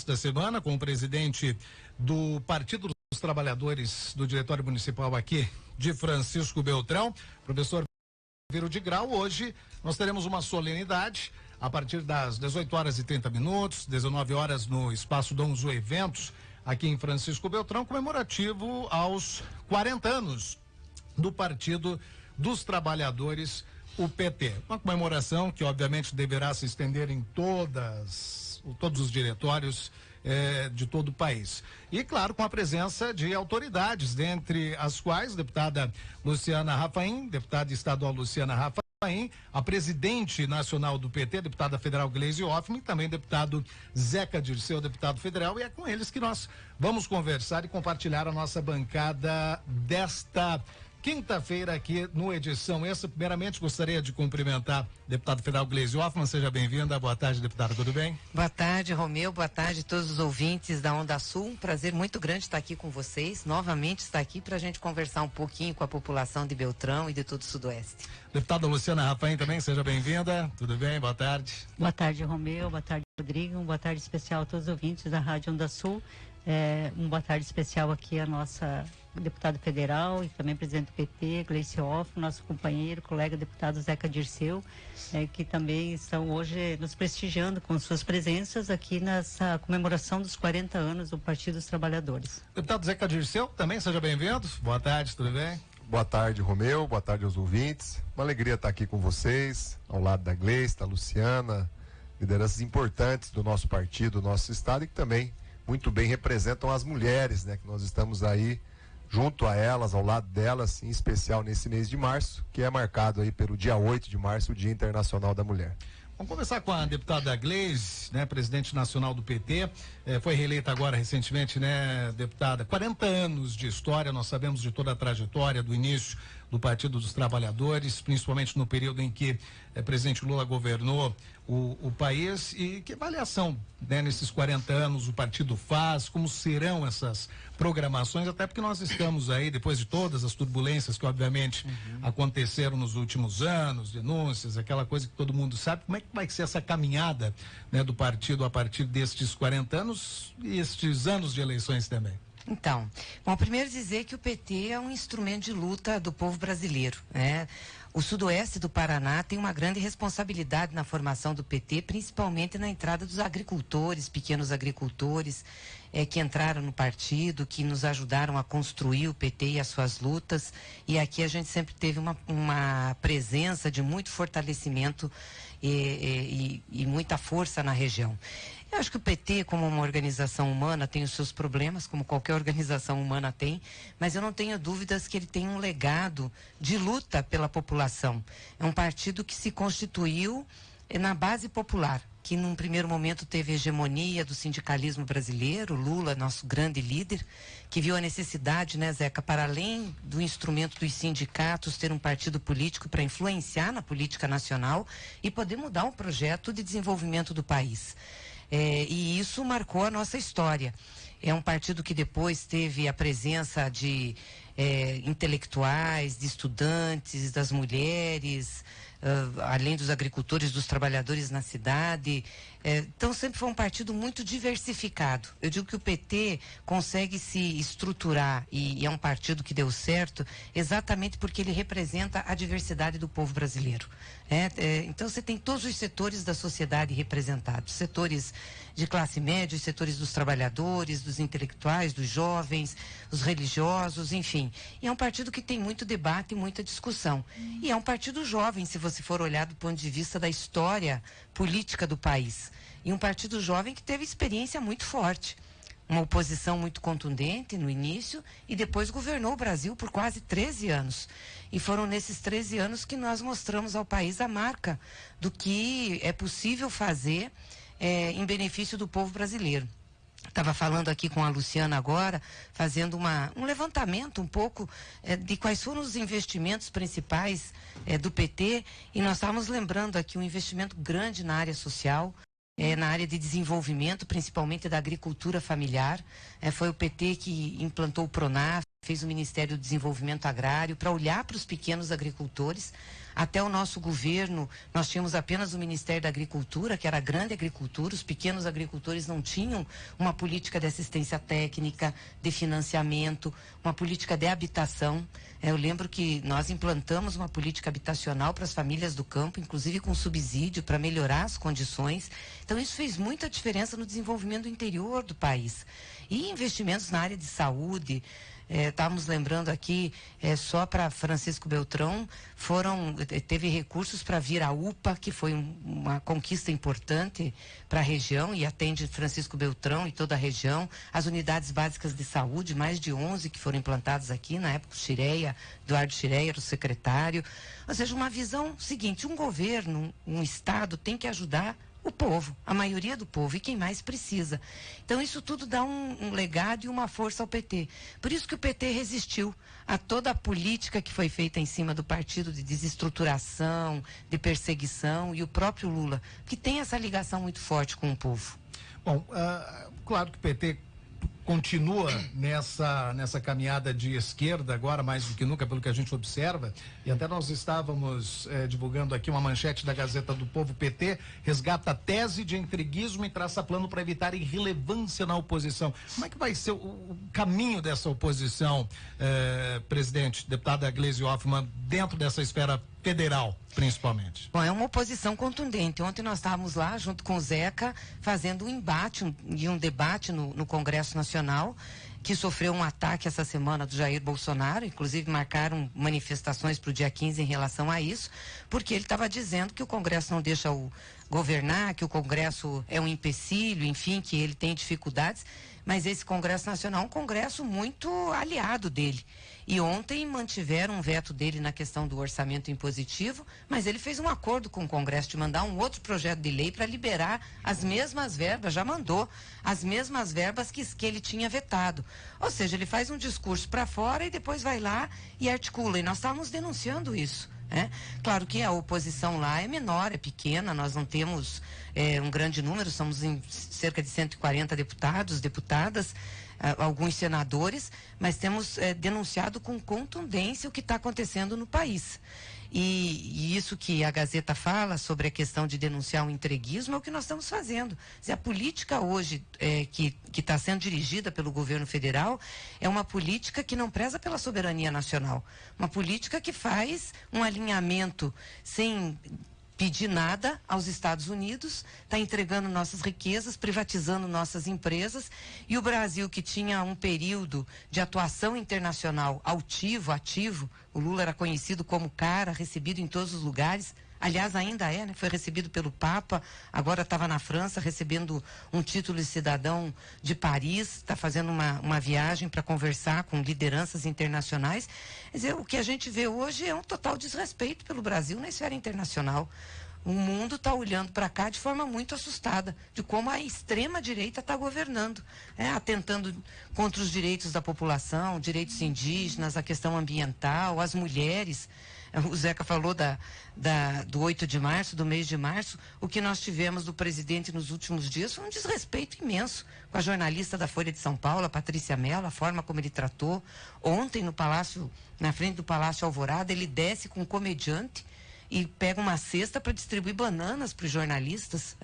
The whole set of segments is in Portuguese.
esta semana com o presidente do Partido dos Trabalhadores do Diretório Municipal aqui de Francisco Beltrão, professor Viro de Grau. Hoje nós teremos uma solenidade a partir das 18h30, 19 horas no Espaço Donzo Eventos, aqui em Francisco Beltrão, comemorativo aos 40 anos do Partido dos Trabalhadores, o PT. Uma comemoração que obviamente deverá se estender em todos os diretórios de todo o país. E, claro, com a presença de autoridades, dentre as quais deputada Luciana Rafaim, deputada estadual Luciana Rafaim, a presidente nacional do PT, deputada federal Gleisi Hoffmann, e também deputado Zeca Dirceu, deputado federal, e é com eles que nós vamos conversar e compartilhar a nossa bancada desta quinta-feira aqui no Edição Extra. Primeiramente, gostaria de cumprimentar o deputado federal Gleisi Hoffmann. Seja bem-vinda. Boa tarde, deputada. Tudo bem? Boa tarde, Romeu. Boa tarde a todos os ouvintes da Onda Sul. Um prazer muito grande estar aqui com vocês. Novamente estar aqui para a gente conversar um pouquinho com a população de Beltrão e de todo o Sudoeste. Deputada Luciana Rafaim também, seja bem-vinda. Tudo bem? Boa tarde. Boa tarde, Romeu. Boa tarde, Rodrigo. Boa tarde especial a todos os ouvintes da Rádio Onda Sul. Uma boa tarde especial aqui a nossa deputada federal e também presidente do PT, Gleisi Hoffmann, nosso companheiro, colega deputado Zeca Dirceu, que também estão hoje nos prestigiando com suas presenças aqui nessa comemoração dos 40 anos do Partido dos Trabalhadores. Deputado Zeca Dirceu, também seja bem-vindo. Boa tarde, tudo bem? Boa tarde, Romeu. Boa tarde aos ouvintes. Uma alegria estar aqui com vocês, ao lado da Gleisi, da Luciana, lideranças importantes do nosso partido, do nosso estado, e que também muito bem representam as mulheres, né? Que nós estamos aí junto a elas, ao lado delas, em especial nesse mês de março, que é marcado aí pelo dia 8 de março, o Dia Internacional da Mulher. Vamos começar com a deputada Gleisi, né, presidente nacional do PT, foi reeleita agora recentemente, né, deputada, 40 anos de história, nós sabemos de toda a trajetória do início do Partido dos Trabalhadores, principalmente no período em que o presidente Lula governou o país. E que avaliação, né, nesses 40 anos o partido faz, como serão essas programações, até porque nós estamos aí, depois de todas as turbulências que obviamente aconteceram nos últimos anos, denúncias, aquela coisa que todo mundo sabe, como é que vai ser essa caminhada, né, do partido a partir destes 40 anos e estes anos de eleições também? Então, bom, primeiro dizer que o PT é um instrumento de luta do povo brasileiro, né? O sudoeste do Paraná tem uma grande responsabilidade na formação do PT, principalmente na entrada dos agricultores, pequenos agricultores, que entraram no partido, que nos ajudaram a construir o PT e as suas lutas. E aqui a gente sempre teve uma presença de muito fortalecimento e muita força na região. Eu acho que o PT, como uma organização humana, tem os seus problemas, como qualquer organização humana tem, mas eu não tenho dúvidas que ele tem um legado de luta pela população. É um partido que se constituiu na base popular, que num primeiro momento teve hegemonia do sindicalismo brasileiro, Lula, nosso grande líder, que viu a necessidade, né, Zeca, para além do instrumento dos sindicatos, ter um partido político para influenciar na política nacional e poder mudar o projeto de desenvolvimento do país. E isso marcou a nossa história. É um partido que depois teve a presença de intelectuais, de estudantes, das mulheres, além dos agricultores, dos trabalhadores na cidade. Então sempre foi um partido muito diversificado. Eu digo que o PT consegue se estruturar e é um partido que deu certo exatamente porque ele representa a diversidade do povo brasileiro. Então você tem todos os setores da sociedade representados, setores de classe média, os setores dos trabalhadores, dos intelectuais, dos jovens, os religiosos, enfim. E é um partido que tem muito debate e muita discussão. E é um partido jovem, se você for olhar do ponto de vista da história política do país. E um partido jovem que teve experiência muito forte. Uma oposição muito contundente no início e depois governou o Brasil por quase 13 anos. E foram nesses 13 anos que nós mostramos ao país a marca do que é possível fazer em benefício do povo brasileiro. Estava falando aqui com a Luciana agora, fazendo um levantamento um pouco de quais foram os investimentos principais do PT, e nós estávamos lembrando aqui um investimento grande na área social, na área de desenvolvimento, principalmente da agricultura familiar. Foi o PT que implantou o PRONAF, fez o Ministério do Desenvolvimento Agrário para olhar para os pequenos agricultores. Até o nosso governo, nós tínhamos apenas o Ministério da Agricultura, que era a grande agricultura. Os pequenos agricultores não tinham uma política de assistência técnica, de financiamento, uma política de habitação. Eu lembro que nós implantamos uma política habitacional para as famílias do campo, inclusive com subsídio para melhorar as condições. Então, isso fez muita diferença no desenvolvimento do interior do país. E investimentos na área de saúde. Estávamos lembrando aqui, só para Francisco Beltrão, teve recursos para vir a UPA, que foi uma conquista importante para a região e atende Francisco Beltrão e toda a região. As unidades básicas de saúde, mais de 11 que foram implantadas aqui, na época o Xireia, Eduardo Xireia era o secretário. Ou seja, uma visão seguinte, um governo, um Estado tem que ajudar o povo, a maioria do povo, e quem mais precisa. Então, isso tudo dá um legado e uma força ao PT. Por isso que o PT resistiu a toda a política que foi feita em cima do partido de desestruturação, de perseguição, e o próprio Lula, que tem essa ligação muito forte com o povo. Bom, claro que o PT continua nessa caminhada de esquerda agora, mais do que nunca, pelo que a gente observa, e até nós estávamos divulgando aqui uma manchete da Gazeta do Povo. PT resgata a tese de entreguismo e traça plano para evitar irrelevância na oposição. Como é que vai ser o caminho dessa oposição, presidente, deputada Gleisi Hoffmann, dentro dessa esfera federal, principalmente? Bom, é uma oposição contundente. Ontem nós estávamos lá, junto com o Zeca, fazendo um embate e um debate no Congresso Nacional, que sofreu um ataque essa semana do Jair Bolsonaro. Inclusive marcaram manifestações para o dia 15 em relação a isso, porque ele estava dizendo que o Congresso não deixa o governar, que o Congresso é um empecilho, enfim, que ele tem dificuldades. Mas esse Congresso Nacional é um Congresso muito aliado dele. E ontem mantiveram um veto dele na questão do orçamento impositivo, mas ele fez um acordo com o Congresso de mandar um outro projeto de lei para liberar as mesmas verbas, já mandou as mesmas verbas que ele tinha vetado. Ou seja, ele faz um discurso para fora e depois vai lá e articula. E nós estávamos denunciando isso. Claro que a oposição lá é menor, é pequena, nós não temos um grande número, somos em cerca de 140 deputados, deputadas, alguns senadores, mas temos denunciado com contundência o que está acontecendo no país. E isso que a Gazeta fala sobre a questão de denunciar o entreguismo é o que nós estamos fazendo. A política hoje que está sendo dirigida pelo governo federal é uma política que não preza pela soberania nacional. Uma política que faz um alinhamento sem pedir nada aos Estados Unidos, está entregando nossas riquezas, privatizando nossas empresas, e o Brasil, que tinha um período de atuação internacional ativo, o Lula era conhecido como cara, recebido em todos os lugares, aliás ainda foi recebido pelo Papa, agora estava na França recebendo um título de cidadão de Paris, está fazendo uma viagem para conversar com lideranças internacionais. Quer dizer, o que a gente vê hoje é um total desrespeito pelo Brasil na esfera internacional. O mundo está olhando para cá de forma muito assustada de como a extrema-direita está governando, atentando contra os direitos da população, direitos indígenas, a questão ambiental, as mulheres. O Zeca falou do 8 de março, do mês de março. O que nós tivemos do presidente nos últimos dias foi um desrespeito imenso com a jornalista da Folha de São Paulo, a Patrícia Mello, a forma como ele tratou. Ontem, na frente do Palácio Alvorada, ele desce com um comediante e pega uma cesta para distribuir bananas para os jornalistas.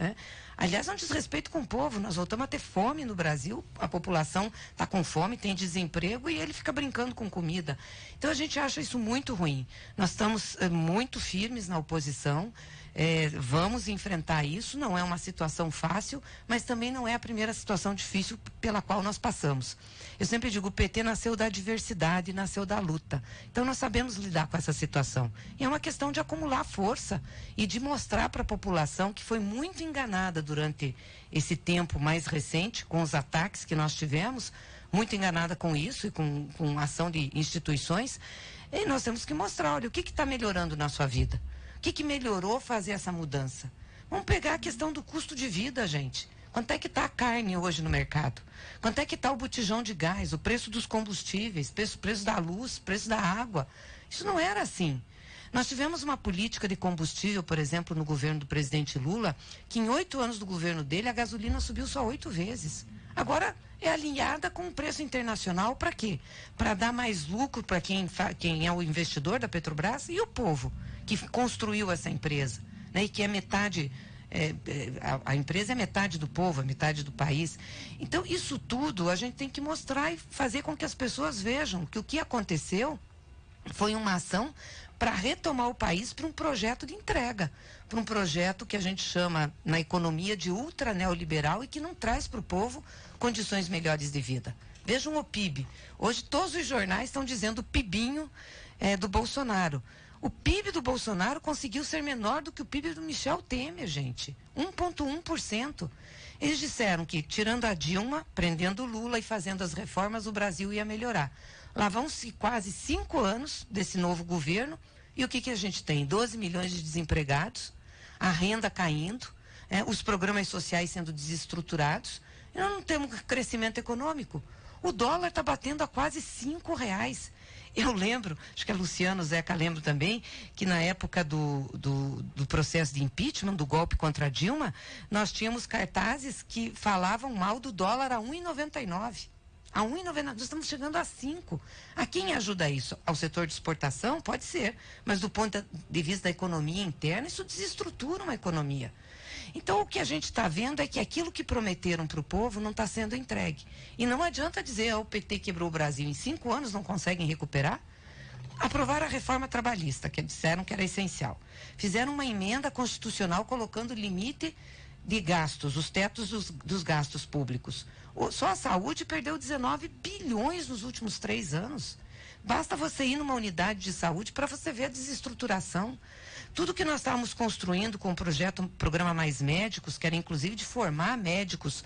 Aliás, é um desrespeito com o povo. Nós voltamos a ter fome no Brasil, a população está com fome, tem desemprego e ele fica brincando com comida. Então a gente acha isso muito ruim. Nós estamos muito firmes na oposição, vamos enfrentar isso. Não é uma situação fácil, mas também não é a primeira situação difícil pela qual nós passamos. Eu sempre digo, o PT nasceu da adversidade, nasceu da luta. Então nós sabemos lidar com essa situação. E é uma questão de acumular força e de mostrar para a população que foi muito enganada durante esse tempo mais recente, com os ataques que nós tivemos, muito enganada com isso e com a ação de instituições. E nós temos que mostrar, olha, o que está melhorando na sua vida? O que melhorou fazer essa mudança? Vamos pegar a questão do custo de vida, gente. Quanto é que está a carne hoje no mercado? Quanto é que está o botijão de gás, o preço dos combustíveis, preço da luz, preço da água? Isso não era assim. Nós tivemos uma política de combustível, por exemplo, no governo do presidente Lula, que em 8 anos do governo dele, a gasolina subiu só 8 vezes. Agora é alinhada com o preço internacional para quê? Para dar mais lucro para quem é o investidor da Petrobras e o povo que construiu essa empresa, né? E que é metade, a empresa é metade do povo, é metade do país. Então, isso tudo a gente tem que mostrar e fazer com que as pessoas vejam que o que aconteceu foi uma ação para retomar o país para um projeto de entrega, para um projeto que a gente chama na economia de ultra neoliberal e que não traz para o povo condições melhores de vida. Vejam o PIB. Hoje todos os jornais estão dizendo o PIBinho do Bolsonaro. O PIB do Bolsonaro conseguiu ser menor do que o PIB do Michel Temer, gente. 1,1%. Eles disseram que, tirando a Dilma, prendendo o Lula e fazendo as reformas, o Brasil ia melhorar. Lá vão-se quase 5 anos desse novo governo e o que a gente tem? 12 milhões de desempregados, a renda caindo, os programas sociais sendo desestruturados. E nós não temos crescimento econômico. O dólar está batendo a quase R$5. Eu lembro, acho que a Luciana, o Zeca lembram também, que na época do processo de impeachment, do golpe contra a Dilma, nós tínhamos cartazes que falavam mal do dólar a 1,99. A 1,99, nós estamos chegando a 5. A quem ajuda isso? Ao setor de exportação? Pode ser, mas do ponto de vista da economia interna, isso desestrutura uma economia. Então, o que a gente está vendo é que aquilo que prometeram para o povo não está sendo entregue. E não adianta dizer, o PT quebrou o Brasil em 5 anos, não conseguem recuperar. Aprovaram a reforma trabalhista, que disseram que era essencial. Fizeram uma emenda constitucional colocando limite de gastos, os tetos dos gastos públicos. Só a saúde perdeu 19 bilhões nos últimos 3 anos. Basta você ir numa unidade de saúde para você ver a desestruturação. Tudo que nós estávamos construindo com o Programa Mais Médicos, que era inclusive de formar médicos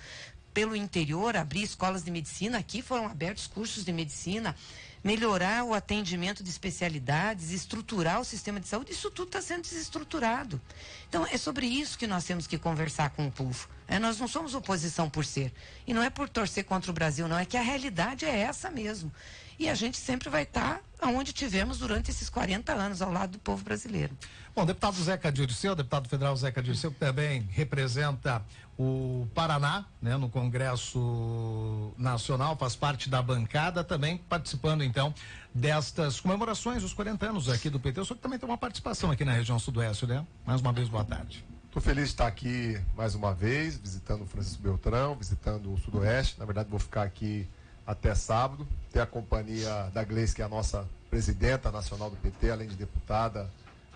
pelo interior, abrir escolas de medicina, aqui foram abertos cursos de medicina, melhorar o atendimento de especialidades, estruturar o sistema de saúde, isso tudo está sendo desestruturado. Então, é sobre isso que nós temos que conversar com o povo. Nós não somos oposição por ser. E não é por torcer contra o Brasil, não. É que a realidade é essa mesmo. E a gente sempre vai estar onde tivemos durante esses 40 anos, ao lado do povo brasileiro. Bom, deputado Zeca Dirceu, deputado federal Zeca Dirceu, que também representa o Paraná, né, no Congresso Nacional, faz parte da bancada, também participando, então, destas comemorações, os 40 anos aqui do PT. O senhor também tem uma participação aqui na região sudoeste, né? Mais uma vez, boa tarde. Estou feliz de estar aqui mais uma vez, visitando o Francisco Beltrão, visitando o Sudoeste. Na verdade, vou ficar aqui até sábado, ter a companhia da Gleice, que é a nossa presidenta nacional do PT, além de deputada,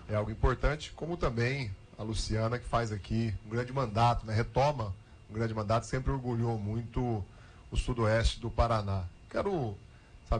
é algo importante, como também a Luciana, que faz aqui um grande mandato, né? Retoma um grande mandato, sempre orgulhou muito o Sudoeste do Paraná. Quero,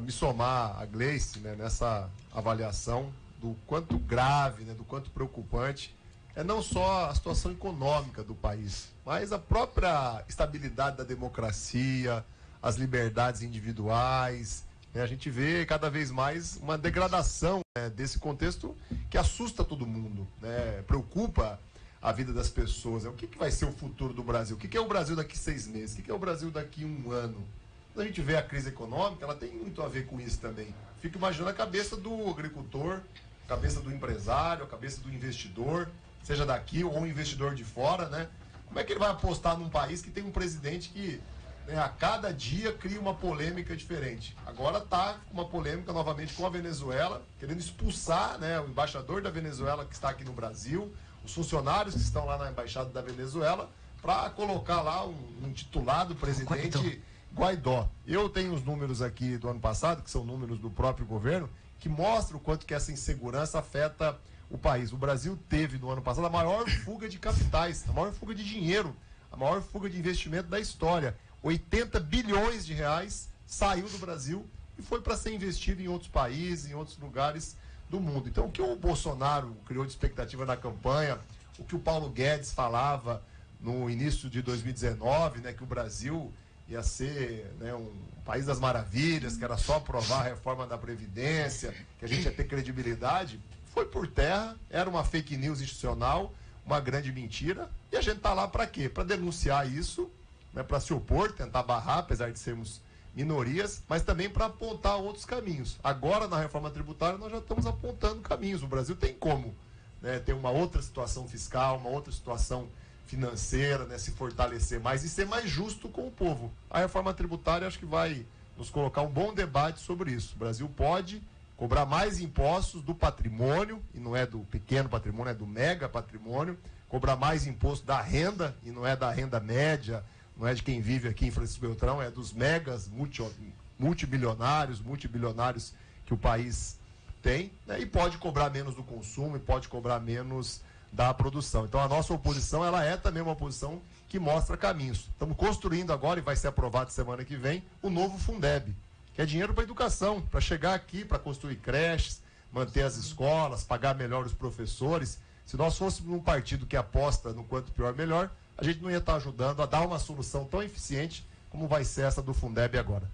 me somar a Gleice, né, nessa avaliação do quanto grave, né, do quanto preocupante é não só a situação econômica do país, mas a própria estabilidade da democracia, as liberdades individuais. A gente vê cada vez mais uma degradação, né, desse contexto que assusta todo mundo, né, preocupa a vida das pessoas. O que vai ser o futuro do Brasil? O que é o Brasil daqui 6 meses? O que é o Brasil daqui 1 ano? Quando a gente vê a crise econômica, ela tem muito a ver com isso também. Fico imaginando a cabeça do agricultor, a cabeça do empresário, a cabeça do investidor, seja daqui ou um investidor de fora, né? Como é que ele vai apostar num país que tem um presidente que, né, a cada dia cria uma polêmica diferente? Agora está uma polêmica novamente com a Venezuela, querendo expulsar, né, o embaixador da Venezuela que está aqui no Brasil, os funcionários que estão lá na embaixada da Venezuela, para colocar lá um titulado presidente Guaidó. Eu tenho os números aqui do ano passado, que são números do próprio governo, que mostram o quanto que essa insegurança afeta o país. O Brasil teve no ano passado a maior fuga de capitais, a maior fuga de dinheiro, a maior fuga de investimento da história. 80 bilhões de reais saiu do Brasil e foi para ser investido em outros países, em outros lugares do mundo. Então, o que o Bolsonaro criou de expectativa na campanha, o que o Paulo Guedes falava no início de 2019, né, que o Brasil ia ser, né, um país das maravilhas, que era só aprovar a reforma da Previdência, que a gente ia ter credibilidade, foi por terra, era uma fake news institucional, uma grande mentira, e a gente está lá para quê? Para denunciar isso, né, para se opor, tentar barrar, apesar de sermos minorias, mas também para apontar outros caminhos. Agora, na reforma tributária, nós já estamos apontando caminhos. O Brasil tem como, né, ter uma outra situação fiscal, uma outra situação financeira, né, se fortalecer mais e ser mais justo com o povo. A reforma tributária acho que vai nos colocar um bom debate sobre isso. O Brasil pode cobrar mais impostos do patrimônio, e não é do pequeno patrimônio, é do mega patrimônio, cobrar mais imposto da renda, e não é da renda média, não é de quem vive aqui em Francisco Beltrão, é dos megas multimilionários que o país tem, né? E pode cobrar menos do consumo e pode cobrar menos da produção. Então a nossa oposição, ela é também uma oposição que mostra caminhos. Estamos construindo agora, e vai ser aprovado semana que vem, o novo Fundeb, que é dinheiro para educação, para chegar aqui, para construir creches, manter as escolas, pagar melhor os professores. Se nós fôssemos um partido que aposta no quanto pior, melhor, a gente não ia estar ajudando a dar uma solução tão eficiente como vai ser essa do Fundeb agora.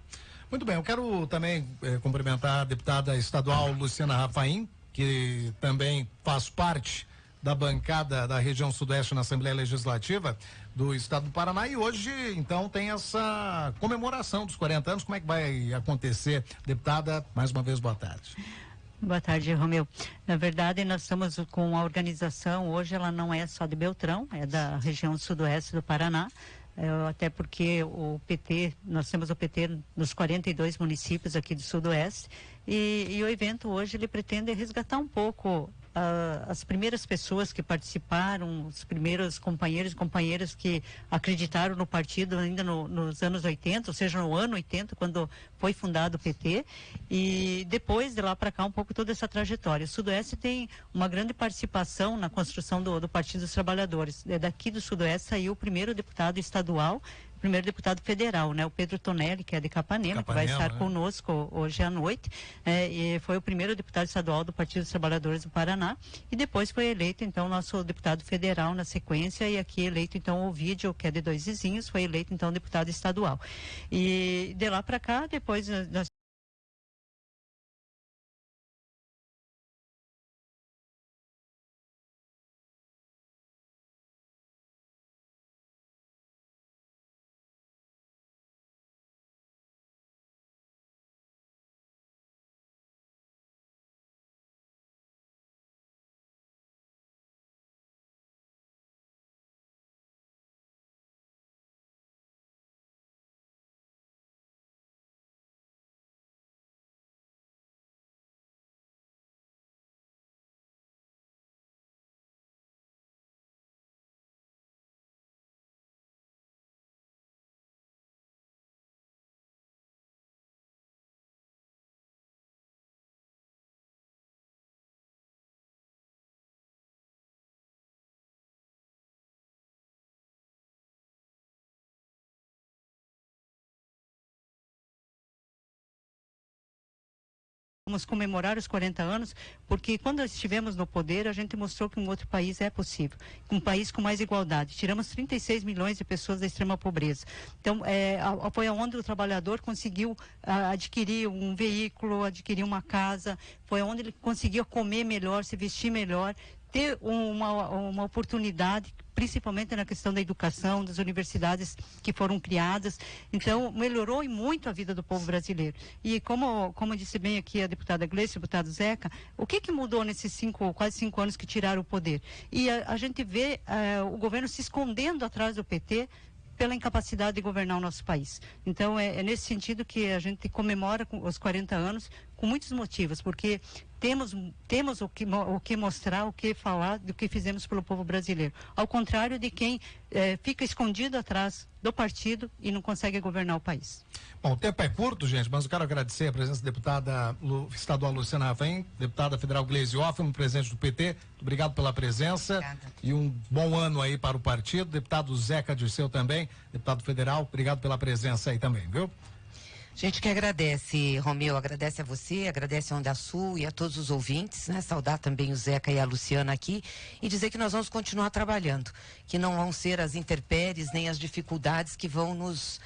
Muito bem, eu quero também cumprimentar a deputada estadual Luciana Rafaim, que também faz parte da bancada da região sudoeste na Assembleia Legislativa do Estado do Paraná, e hoje, então, tem essa comemoração dos 40 anos. Como é que vai acontecer? Deputada, mais uma vez, boa tarde. Boa tarde, Romeu. Na verdade, nós estamos com a organização, hoje ela não é só de Beltrão, é da região sudoeste do Paraná, até porque o PT, nós temos o PT nos 42 municípios aqui do sudoeste, e o evento hoje ele pretende resgatar um pouco as primeiras pessoas que participaram, os primeiros companheiros e companheiras que acreditaram no partido ainda nos anos 80, ou seja, no ano 80, quando foi fundado o PT, e depois de lá para cá um pouco toda essa trajetória. O Sudoeste tem uma grande participação na construção do Partido dos Trabalhadores. Daqui do Sudoeste saiu o primeiro deputado estadual, primeiro deputado federal, né? O Pedro Tonelli, que é de Capanema, que vai estar conosco hoje à noite, e foi o primeiro deputado estadual do Partido dos Trabalhadores do Paraná, e depois foi eleito, então, nosso deputado federal na sequência, e aqui eleito, então, o Vídeo, que é de Dois Vizinhos, foi eleito, então, deputado estadual. E de lá para cá, depois nós vamos comemorar os 40 anos, porque quando estivemos no poder, a gente mostrou que um outro país é possível, um país com mais igualdade. Tiramos 36 milhões de pessoas da extrema pobreza. Então, foi onde o trabalhador conseguiu adquirir um veículo, adquirir uma casa, foi onde ele conseguiu comer melhor, se vestir melhor, ter uma oportunidade, principalmente na questão da educação, das universidades que foram criadas. Então, melhorou muito a vida do povo brasileiro. E como disse bem aqui a deputada Gleice, o deputado Zeca, o que mudou nesses quase 5 anos que tiraram o poder? E a gente vê o governo se escondendo atrás do PT pela incapacidade de governar o nosso país. Então, é nesse sentido que a gente comemora os 40 anos com muitos motivos, porque temos o que mostrar, o que falar do que fizemos pelo povo brasileiro. Ao contrário de quem fica escondido atrás do partido e não consegue governar o país. Bom, o tempo é curto, gente, mas eu quero agradecer a presença da deputada estadual Luciana Rafaim, deputada federal Gleisi Hoffmann, presidente do PT. Muito obrigado pela presença. Obrigada. E um bom ano aí para o partido. Deputado Zeca Dirceu também, deputado federal, obrigado pela presença aí também, viu? Gente que agradece, Romeu, agradece a você, agradece a Onda Sul e a todos os ouvintes, né? Saudar também o Zeca e a Luciana aqui e dizer que nós vamos continuar trabalhando, que não vão ser as intempéries nem as dificuldades que vão nos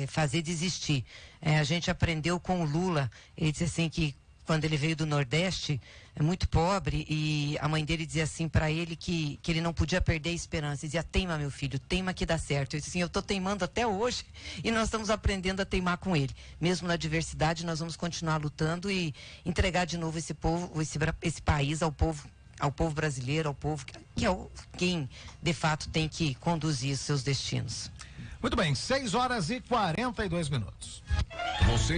fazer desistir. A gente aprendeu com o Lula, ele disse assim que quando ele veio do Nordeste, é muito pobre, e a mãe dele dizia assim para ele que ele não podia perder a esperança. Ele dizia: teima, meu filho, teima que dá certo. Eu disse assim: eu estou teimando até hoje e nós estamos aprendendo a teimar com ele. Mesmo na adversidade, nós vamos continuar lutando e entregar de novo esse povo, esse país ao povo ao povo brasileiro, ao povo que é quem de fato tem que conduzir seus destinos. Muito bem, 6 horas e 42 minutos. Você